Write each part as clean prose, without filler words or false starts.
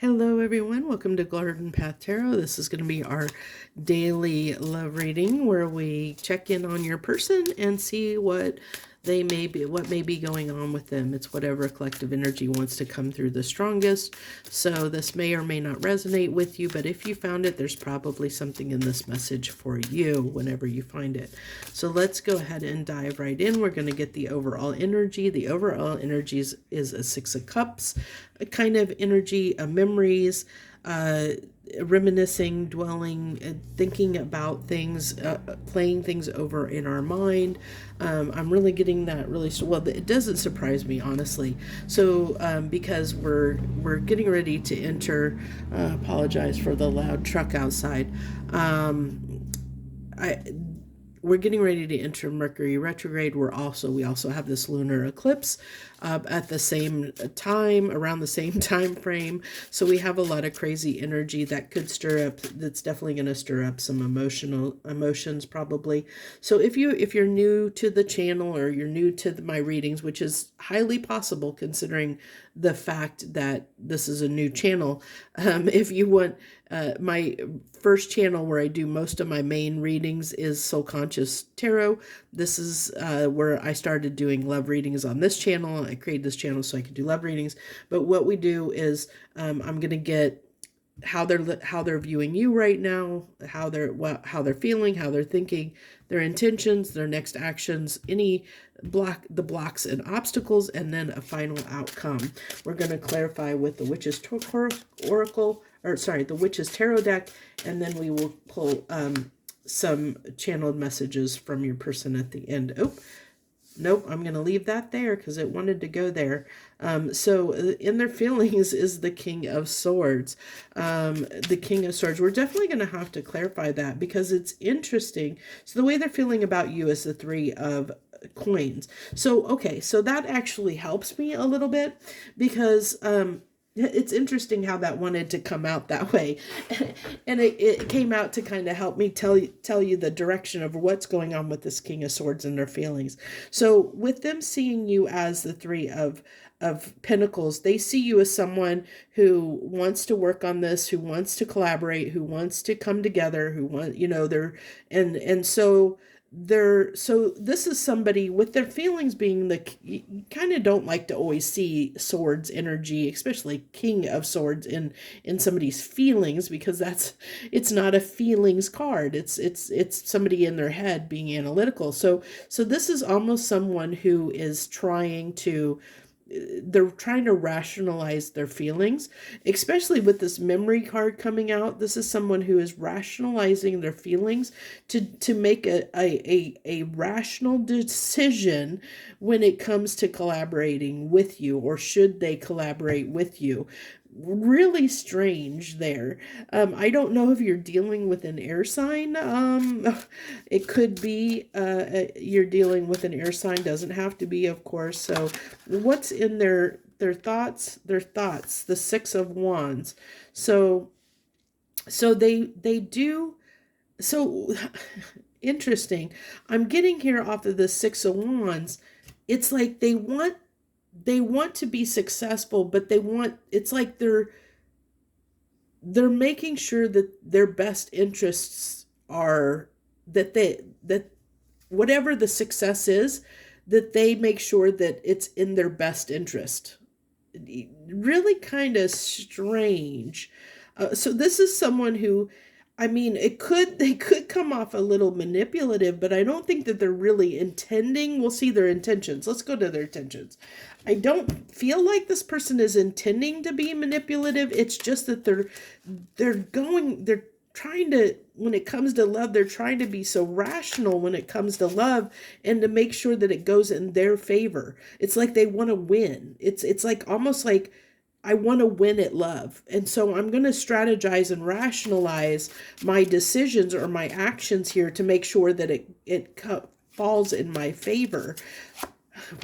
Hello everyone, welcome to Garden Path Tarot. This is going to be our daily love reading where we check in on your person and see what may be going on with them. It's whatever collective energy wants to come through the strongest. So this may or may not resonate with you, but if you found it, there's probably something in this message for you whenever you find it. So let's go ahead and dive right in. We're going to get the overall energy. The overall energy is a Six of Cups, a kind of energy of memories, reminiscing, dwelling, thinking about things, playing things over in our mind. I'm really getting that really well. It doesn't surprise me, honestly. So because we're getting ready to enter. Apologize for the loud truck outside. We're getting ready to enter Mercury retrograde. We also have this lunar eclipse at the same time, around the same time frame. So we have a lot of crazy energy that could stir up. That's definitely going to stir up some emotions, probably. So if you're new to the channel or you're new to my readings, which is highly possible considering the fact that this is a new channel, if you want. My first channel where I do most of my main readings is Soul Conscious Tarot. This is where I started doing love readings on this channel. I created this channel so I could do love readings. But what we do is I'm going to get how they're viewing you right now, how they're feeling, how they're thinking, their intentions, their next actions, the blocks and obstacles, and then a final outcome. We're going to clarify with the Witch's Oracle, the Witch's Tarot deck, and then we will pull some channeled messages from your person at the end. Oh, nope, I'm going to leave that there because it wanted to go there. So in their feelings is the King of Swords. The King of Swords. We're definitely going to have to clarify that because it's interesting. So the way they're feeling about you is the Three of Coins. So, okay, so that actually helps me a little bit because it's interesting how that wanted to come out that way. And it came out to kind of help me tell you the direction of what's going on with this King of Swords and their feelings. So with them seeing you as the Three of Pentacles, they see you as someone who wants to work on this, who wants to collaborate, who wants to come together, so this is somebody with their feelings being you kind of don't like to always see swords energy, especially King of Swords in somebody's feelings, because it's not a feelings card. It's somebody in their head being analytical. So this is almost someone who is they're trying to rationalize their feelings, especially with this memory card coming out. This is someone who is rationalizing their feelings to make a rational decision when it comes to collaborating with you, or should they collaborate with you. Really strange there. I don't know if you're dealing with an air sign. It could be you're dealing with an air sign. Doesn't have to be, of course. So what's in their thoughts? Their thoughts, the Six of Wands. So they do. So interesting. I'm getting here off of the Six of Wands. It's like they want to be successful, but it's like they're making sure that their best interests are that whatever the success is, that they make sure that it's in their best interest. Really kind of strange. So this is someone who, I mean, they could come off a little manipulative, but I don't think that they're really intending. We'll see their intentions. Let's go to their intentions. I don't feel like this person is intending to be manipulative. It's just that they're trying to, when it comes to love, they're trying to be so rational when it comes to love and to make sure that it goes in their favor. It's like they want to win. It's like almost like, I want to win at love. And so I'm going to strategize and rationalize my decisions or my actions here to make sure that it falls in my favor.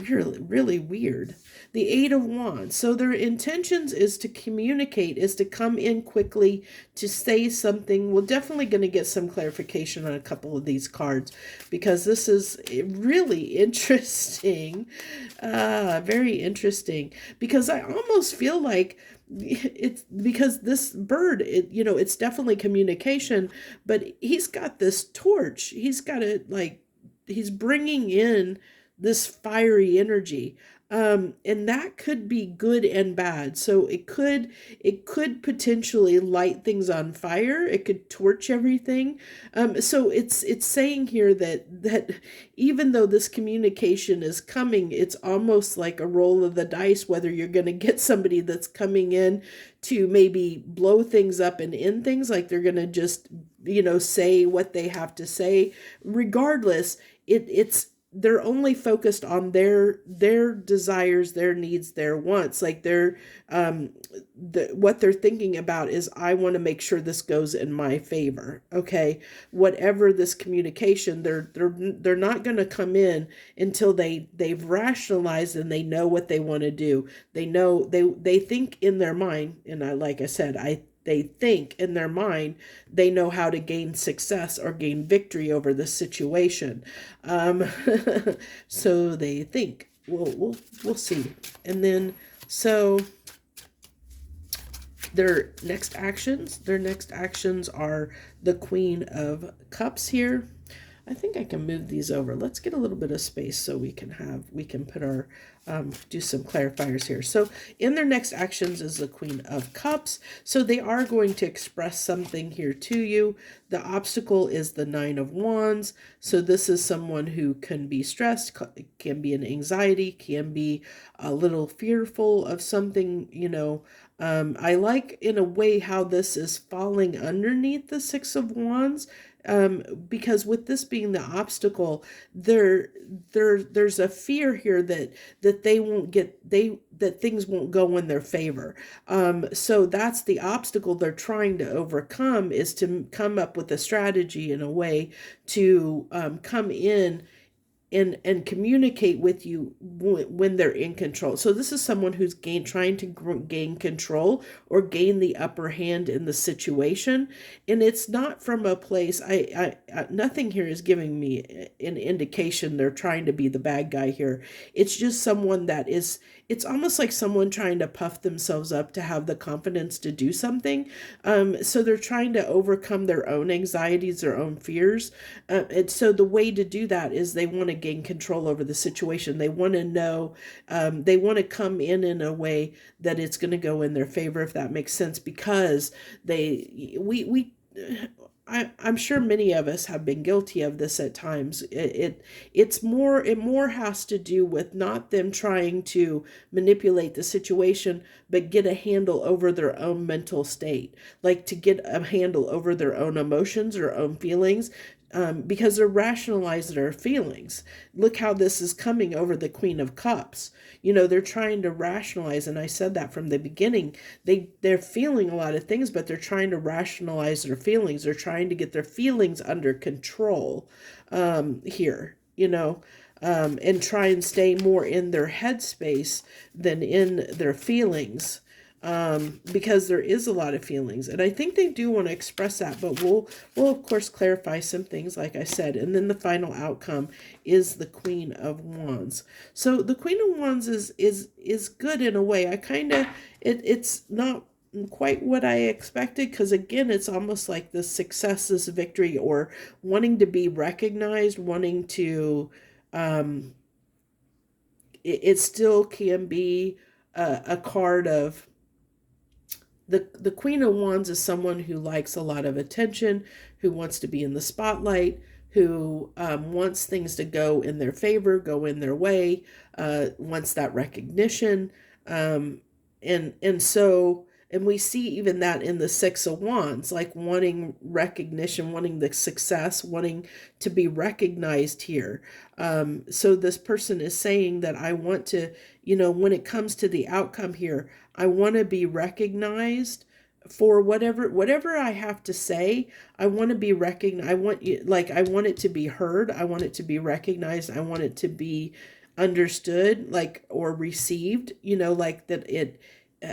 Really, really weird. The Eight of Wands. So their intentions is to communicate, is to come in quickly, to say something. We're definitely going to get some clarification on a couple of these cards because this is really interesting. Very interesting. Because I almost feel like it's because this bird, it's definitely communication, but he's got this torch. He's got it, like, he's bringing in this fiery energy. And that could be good and bad. So it could potentially light things on fire. It could torch everything. So it's saying here that even though this communication is coming, it's almost like a roll of the dice whether you're going to get somebody that's coming in to maybe blow things up and end things, like they're going to just say what they have to say. Regardless, it's they're only focused on their desires, their needs, their wants. Like what they're thinking about is, I want to make sure this goes in my favor. Okay, whatever this communication, they're not going to come in until they've rationalized and they know what they want to do. They know, they think in their mind, and like I said, they think in their mind they know how to gain success or gain victory over the situation. Um, so they think. We'll see. And then, so their next actions are the Queen of Cups here. I think I can move these over. Let's get a little bit of space so we can put our do some clarifiers here. So in their next actions is the Queen of Cups. So they are going to express something here to you. The obstacle is the Nine of Wands. So this is someone who can be stressed, can be in anxiety, can be a little fearful of something, I like in a way how this is falling underneath the Six of Wands, because with this being the obstacle, there's a fear here that they won't get that things won't go in their favor. So that's the obstacle they're trying to overcome, is to come up with a strategy in a way to come in and communicate with you when they're in control. So this is someone who's trying to gain control or gain the upper hand in the situation, and it's not from a place. Nothing here is giving me an indication they're trying to be the bad guy here. It's just someone that is. It's almost like someone trying to puff themselves up to have the confidence to do something. So they're trying to overcome their own anxieties, their own fears. And so the way to do that is they want to gain control over the situation. They want to know, they want to come in a way that it's going to go in their favor, if that makes sense, because I'm sure many of us have been guilty of this at times. It more has to do with not them trying to manipulate the situation, but get a handle over their own mental state, like to get a handle over their own emotions or own feelings. Because they're rationalizing their feelings. Look how this is coming over the Queen of Cups. They're trying to rationalize, and I said that from the beginning. They're feeling a lot of things, but they're trying to rationalize their feelings. They're trying to get their feelings under control here, and try and stay more in their headspace than in their feelings. Because there is a lot of feelings, and I think they do want to express that, but we'll of course clarify some things, like I said. And then the final outcome is the Queen of Wands. So the Queen of Wands is good in a way. It's not quite what I expected, because again, it's almost like the success is victory, or wanting to be recognized, wanting to it still can be a card of the Queen of Wands is someone who likes a lot of attention, who wants to be in the spotlight, who wants things to go in their favor, go in their way, wants that recognition. And we see even that in the Six of Wands, like wanting recognition, wanting the success, wanting to be recognized here. So this person is saying that I want to, when it comes to the outcome here, I want to be recognized for whatever I have to say. I want to be recognized. I want it to be heard. I want it to be recognized. I want it to be understood, like, or received, like that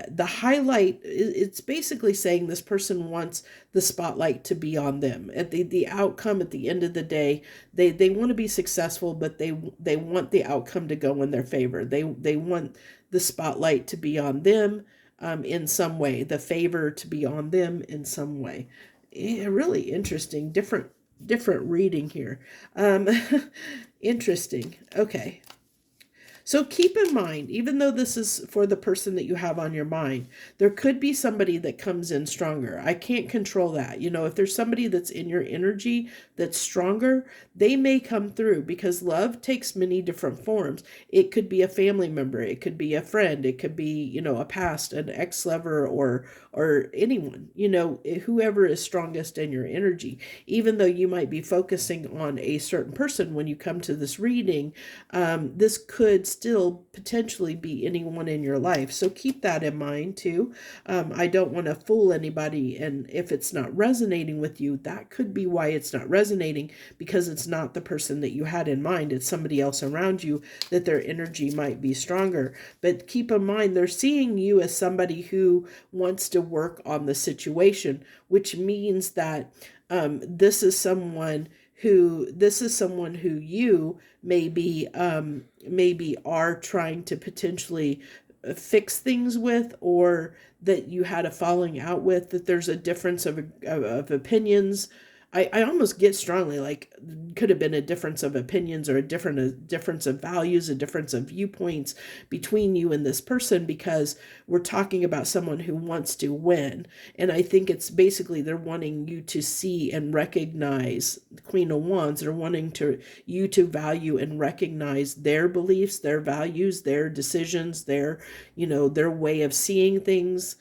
the highlight, it's basically saying this person wants the spotlight to be on them. At the outcome, at the end of the day, they want to be successful, but they want the outcome to go in their favor. They want the spotlight to be on them. in some way, the favor to be on them in some way. Really interesting, different reading here. Um, interesting. Okay. So keep in mind, even though this is for the person that you have on your mind, there could be somebody that comes in stronger. I can't control that. If there's somebody that's in your energy that's stronger, they may come through, because love takes many different forms. It could be a family member, it could be a friend, it could be, a past, an ex-lover, or anyone, whoever is strongest in your energy. Even though you might be focusing on a certain person when you come to this reading, this could still potentially be anyone in your life. So keep that in mind too. I don't want to fool anybody. And if it's not resonating with you, that could be why it's not resonating, because it's not the person that you had in mind. It's somebody else around you that their energy might be stronger. But keep in mind, they're seeing you as somebody who wants to work on the situation, which means that this is someone who you maybe are trying to potentially fix things with, or that you had a falling out with, that there's a difference of opinions. I almost get strongly like could have been a difference of opinions, or a difference of values, a difference of viewpoints between you and this person, because we're talking about someone who wants to win. And I think it's basically they're wanting you to see and recognize the Queen of Wands. They're wanting you to value and recognize their beliefs, their values, their decisions, their way of seeing things.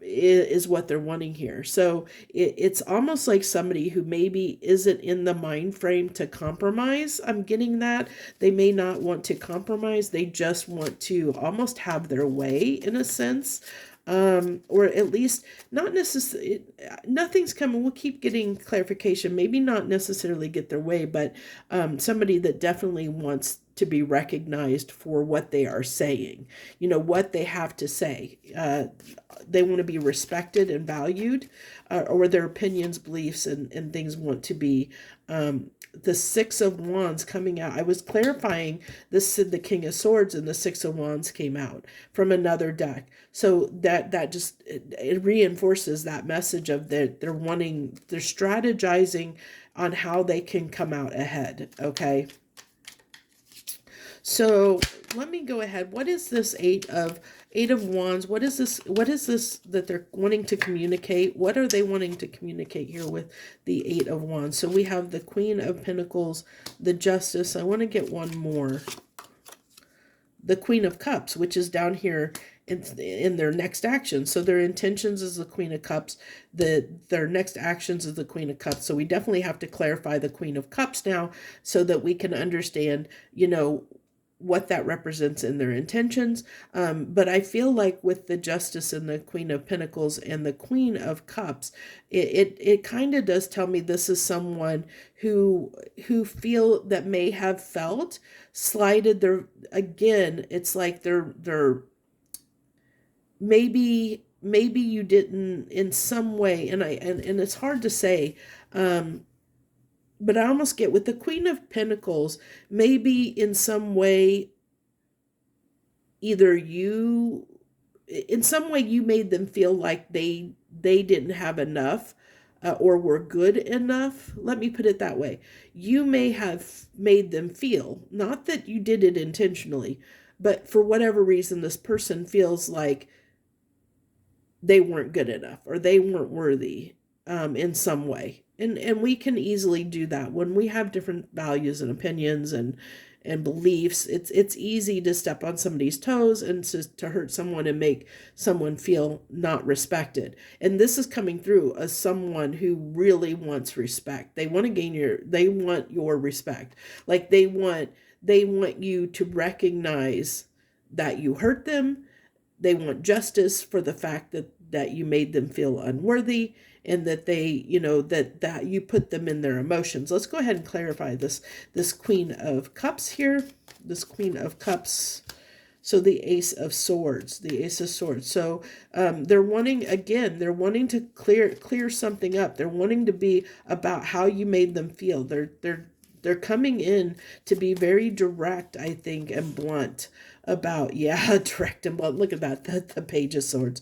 Is what they're wanting here. So it's almost like somebody who maybe isn't in the mind frame to compromise. I'm getting that. They may not want to compromise. They just want to almost have their way in a sense. Or at least not necessarily, nothing's coming. We'll keep getting clarification. Maybe not necessarily get their way, but somebody that definitely wants to be recognized for what they are saying, what they have to say. They want to be respected and valued, or their opinions, beliefs, and things want to be. The Six of Wands coming out. I was clarifying this, the King of Swords and the Six of Wands came out from another deck. So that just, it reinforces that message of they're strategizing on how they can come out ahead. Okay. So let me go ahead. What is this Eight of Wands? What is this that they're wanting to communicate? What are they wanting to communicate here with the Eight of Wands? So we have the Queen of Pentacles, the Justice. I want to get one more. The Queen of Cups, which is down here in their next action. So their intentions is the Queen of Cups. Their next actions is the Queen of Cups. So we definitely have to clarify the Queen of Cups now, so that we can understand, what that represents in their intentions. But I feel like with the Justice and the Queen of Pentacles and the Queen of Cups, it kind of does tell me this is someone who feel that may have felt slighted. It's like they're maybe you didn't in some way, and it's hard to say, but I almost get with the Queen of Pentacles, maybe in some way, in some way you made them feel like they didn't have enough, or were good enough. Let me put it that way. You may have made them feel, not that you did it intentionally, but for whatever reason, this person feels like they weren't good enough, or they weren't worthy, in some way. And we can easily do that when we have different values and opinions and beliefs. It's easy to step on somebody's toes and to hurt someone and make someone feel not respected. And this is coming through as someone who really wants respect. They want your respect. Like they want you to recognize that you hurt them. They want justice for the fact that you made them feel unworthy, and that they, that you put them in their emotions. Let's go ahead and clarify this Queen of Cups here. This Queen of Cups. So the Ace of Swords. So they're wanting to clear something up. They're wanting to be about how you made them feel. They're coming in to be very direct, I think, and blunt about, yeah, direct and blunt. Look at that, the Page of Swords.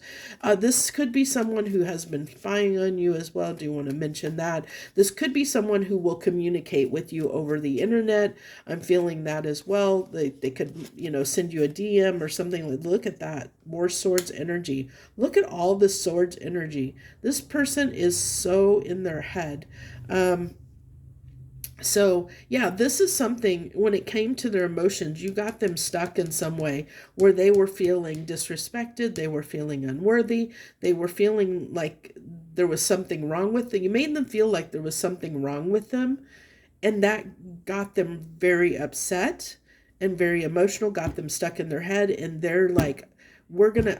This could be someone who has been spying on you as well. Do you want to mention that? This could be someone who will communicate with you over the internet. I'm feeling that as well. They could, send you a DM or something. Look at that. More swords energy. Look at all the swords energy. This person is so in their head. So, yeah, this is something, when it came to their emotions, you got them stuck in some way where they were feeling disrespected, they were feeling unworthy, they were feeling like there was something wrong with them. You made them feel like there was something wrong with them, and that got them very upset and very emotional, got them stuck in their head, and they're like,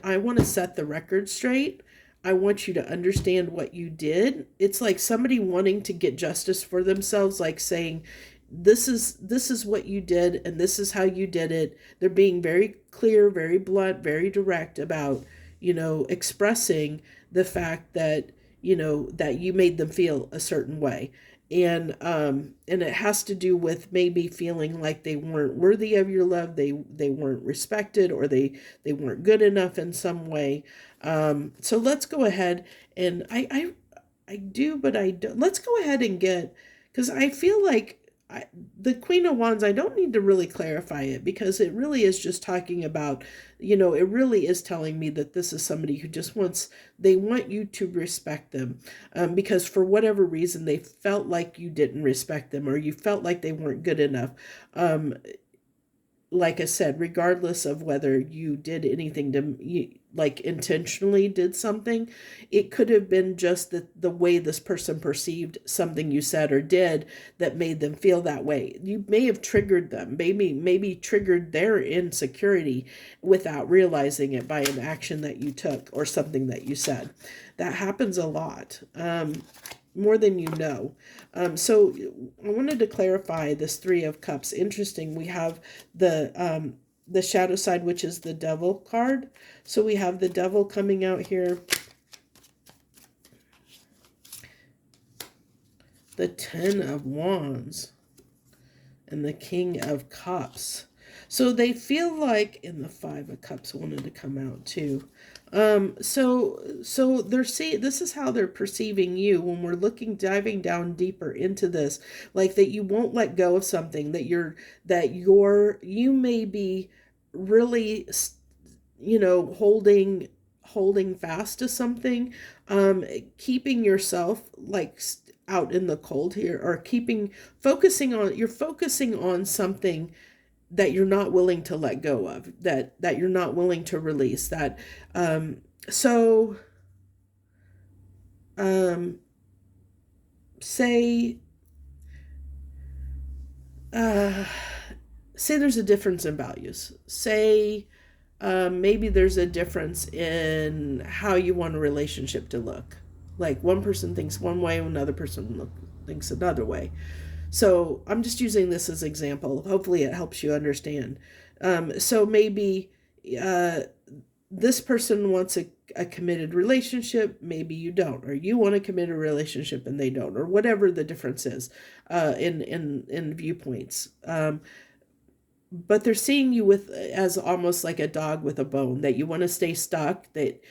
I want to set the record straight. I want you to understand what you did. It's like somebody wanting to get justice for themselves, like saying, this is what you did and this is how you did it. They're being very clear, very blunt, very direct about, expressing the fact that, that you made them feel a certain way. And it has to do with maybe feeling like they weren't worthy of your love, they weren't respected, or they weren't good enough in some way. So let's go ahead, and I do, but I don't. Let's go ahead and get, because I feel like the Queen of Wands, I don't need to really clarify it, because it really is just talking about, it really is telling me that this is somebody who just they want you to respect them, because for whatever reason they felt like you didn't respect them, or you felt like they weren't good enough. Like I said, regardless of whether you did anything like intentionally did something, it could have been just the way this person perceived something you said or did that made them feel that way. You may have triggered them, maybe triggered their insecurity without realizing it by an action that you took or something that you said. That happens a lot. More than you know. So I wanted to clarify this Three of Cups. Interesting. We have the shadow side, which is the Devil card. So we have the Devil coming out here. The Ten of Wands. And the King of Cups. So they feel like, in the Five of Cups wanted to come out too. So they're seeing, this is how they're perceiving you when we're diving down deeper into this, like that you won't let go of something, that you may be really, holding fast to something, keeping yourself like out in the cold here, or you're focusing on something that you're not willing to let go of, that you're not willing to release, that so say say there's a difference in values. Say maybe there's a difference in how you want a relationship to look. Like one person thinks one way, another person thinks another way. So I'm just using this as an example. Hopefully it helps you understand. So maybe this person wants a committed relationship, maybe you don't, or you want a committed relationship and they don't, or whatever the difference is in viewpoints. But they're seeing you as almost like a dog with a bone, that you want to stay stuck, that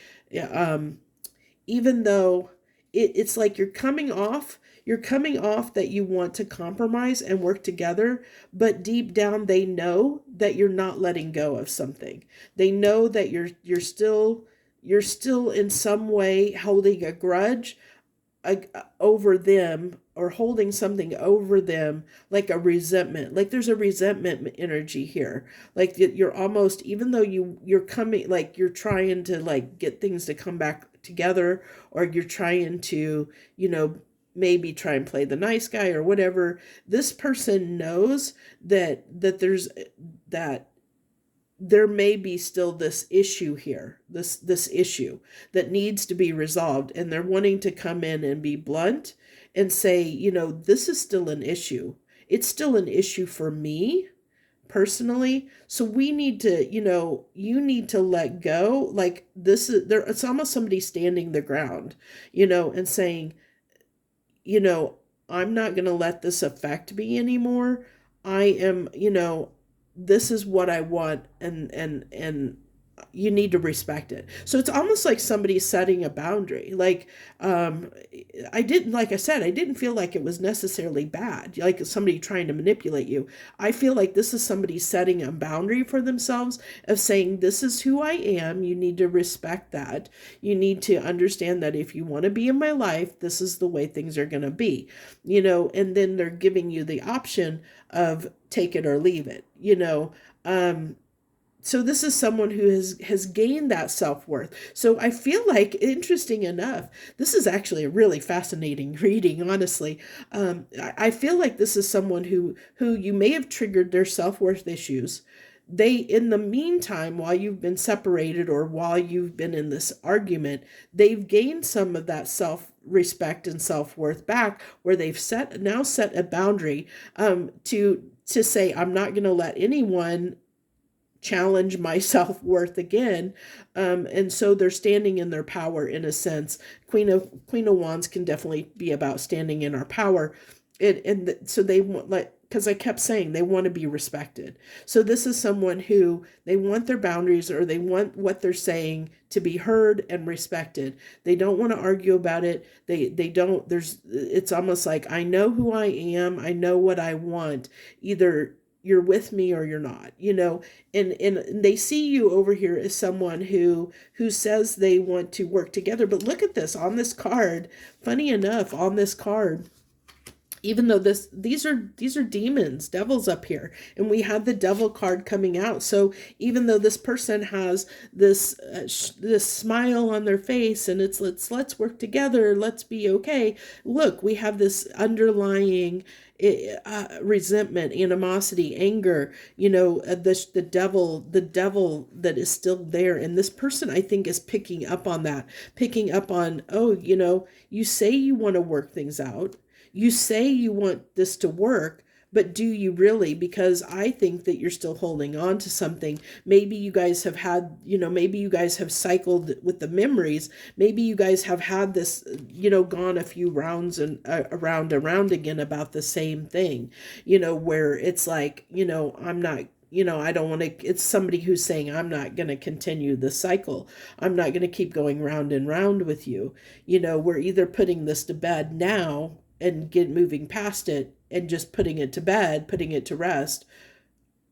even though it's like you're coming off that you want to compromise and work together, but deep down they know that you're not letting go of something. They know that you're still in some way holding a grudge over them, or holding something over them, like a resentment. Like there's a resentment energy here, like you're almost, even though you're coming, like you're trying to like get things to come back together, or you're trying to maybe try and play the nice guy or whatever. This person knows that there may be still this issue here, this issue that needs to be resolved, and they're wanting to come in and be blunt and say, this is still an issue. It's still an issue for me personally. So we need to, you need to let go. Like this is there. It's almost somebody standing the ground, and saying, I'm not going to let this affect me anymore. I am, this is what I want, and you need to respect it. So it's almost like somebody setting a boundary. Like, I didn't, like I said, I didn't feel like it was necessarily bad, like somebody trying to manipulate you. I feel like this is somebody setting a boundary for themselves of saying, this is who I am. You need to respect that. You need to understand that if you want to be in my life, this is the way things are going to be, and then they're giving you the option of take it or leave it, so this is someone who has gained that self-worth. So I feel like, interesting enough, this is actually a really fascinating reading, honestly. I feel like this is someone who you may have triggered their self-worth issues. They, in the meantime, while you've been separated or while you've been in this argument, they've gained some of that self-respect and self-worth back, where they've set a boundary, to say, I'm not going to let anyone challenge my self-worth again. And so they're standing in their power, in a sense. Queen of Wands can definitely be about standing in our power. So they want, like, because I kept saying they want to be respected. So this is someone who, they want their boundaries, or they want what they're saying to be heard and respected. They don't want to argue about it. They don't, it's almost like, I know who I am. I know what I want. Either you're with me or you're not, and they see you over here as someone who says they want to work together. But look at this on this card. Funny enough, on this card, even though these are demons, devils up here, and we have the devil card coming out. So even though this person has this smile on their face, and it's let's work together, let's be okay, look, we have this underlying resentment, animosity, anger, the devil that is still there. And this person, I think, is picking up on that, oh, you say you want to work things out. You say you want this to work, but do you really? Because I think that you're still holding on to something. Maybe you guys have had, maybe you guys have cycled with the memories. Maybe you guys have had this, gone a few rounds and around again about the same thing, where it's like, I'm not, I don't want to, it's somebody who's saying, I'm not going to continue the cycle. I'm not going to keep going round and round with you. We're either putting this to bed now and moving past it and just putting it to bed, putting it to rest,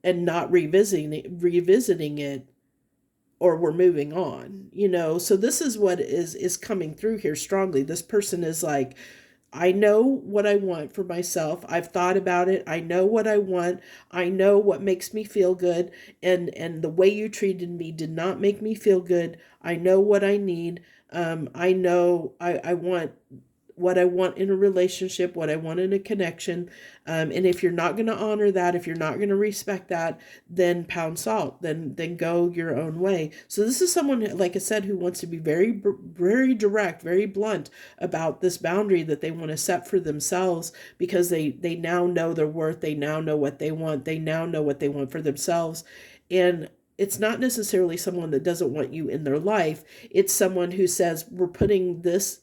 and not revisiting it, or we're moving on, So this is what is coming through here strongly. This person is like, I know what I want for myself. I've thought about it. I know what I want. I know what makes me feel good. And the way you treated me did not make me feel good. I know what I need. I know I want what I want in a relationship, what I want in a connection. And if you're not going to honor that, if you're not going to respect that, then pound salt, then go your own way. So this is someone, like I said, who wants to be very, very direct, very blunt about this boundary that they want to set for themselves, because they now know their worth. They now know what they want. They now know what they want for themselves. And it's not necessarily someone that doesn't want you in their life. It's someone who says, we're putting this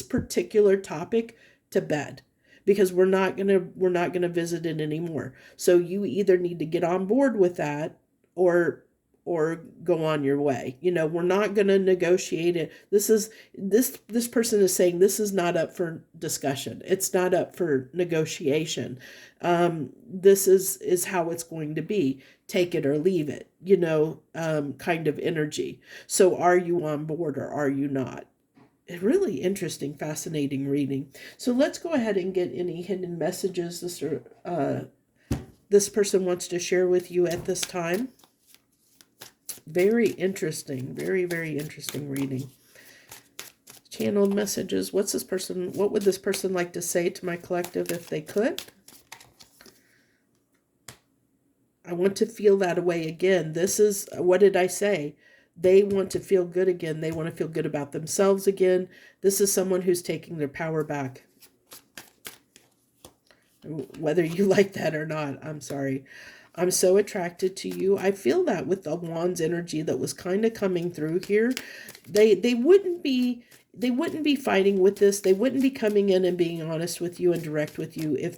particular topic to bed, because we're not going to visit it anymore. So you either need to get on board with that, or go on your way. We're not going to negotiate it. This person is saying this is not up for discussion. It's not up for negotiation. This is how it's going to be. Take it or leave it, kind of energy. So are you on board or are you not? A really interesting, fascinating reading. So let's go ahead and get any hidden messages this person wants to share with you at this time. Very interesting, very, very interesting reading. Channeled messages. What would this person like to say to my collective if they could? I want to feel that way again. This is, what did I say? They want to feel good again. They want to feel good about themselves again. This is someone who's taking their power back. Whether you like that or not, I'm sorry. I'm so attracted to you. I feel that with the Wands energy that was kind of coming through here. They wouldn't be, they wouldn't be fighting with this. They wouldn't be coming in and being honest with you and direct with you if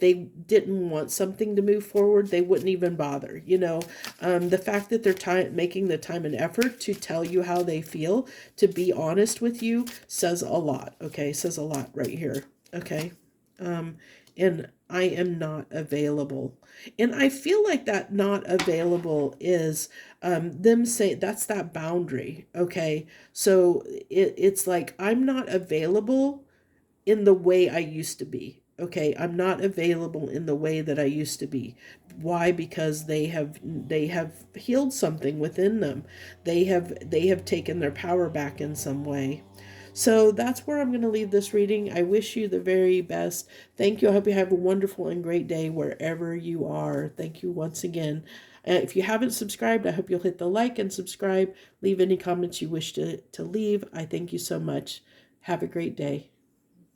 they didn't want something to move forward. They wouldn't even bother. The fact that they're making the time and effort to tell you how they feel, to be honest with you, says a lot. Okay, says a lot right here. Okay. And I am not available. And I feel like that not available is them saying that's that boundary. Okay. So it's like, I'm not available in the way I used to be. Okay, I'm not available in the way that I used to be. Why? Because they have healed something within them. They have taken their power back in some way. So that's where I'm going to leave this reading. I wish you the very best. Thank you. I hope you have a wonderful and great day wherever you are. Thank you once again. If you haven't subscribed, I hope you'll hit the like and subscribe. Leave any comments you wish to leave. I thank you so much. Have a great day.